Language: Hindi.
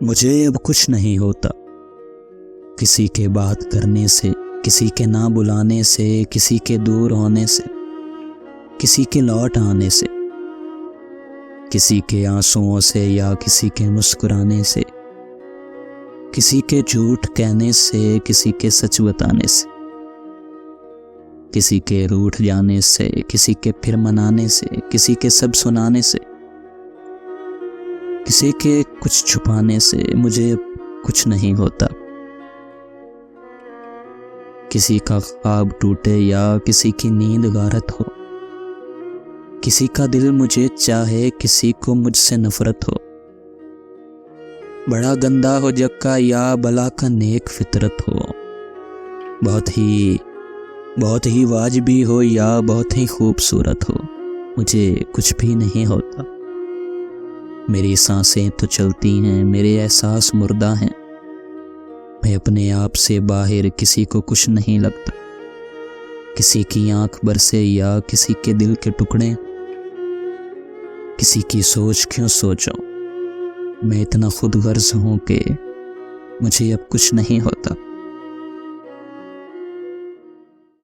मुझे अब कुछ नहीं होता, किसी के बात करने से, किसी के ना बुलाने से, किसी के दूर होने से, किसी के लौट आने से, किसी के आंसुओं से या किसी के मुस्कुराने से, किसी के झूठ कहने से, किसी के सच बताने से, किसी के रूठ जाने से, किसी के फिर मनाने से, किसी के सब सुनाने से, किसी के कुछ छुपाने से मुझे अब कुछ नहीं होता। किसी का ख्वाब टूटे या किसी की नींद गारत हो, किसी का दिल मुझे चाहे, किसी को मुझसे नफरत हो, बड़ा गंदा हो जग का या भला का नेक फितरत हो, बहुत ही वाजिबी हो या बहुत ही खूबसूरत हो, मुझे कुछ भी नहीं होता। मेरी सांसें तो चलती हैं, मेरे एहसास मुर्दा हैं, मैं अपने आप से बाहर, किसी को कुछ नहीं लगता। किसी की आंख बरसे या किसी के दिल के टुकड़े, किसी की सोच क्यों सोचो, मैं इतना खुद गर्ज हूं कि मुझे अब कुछ नहीं होता।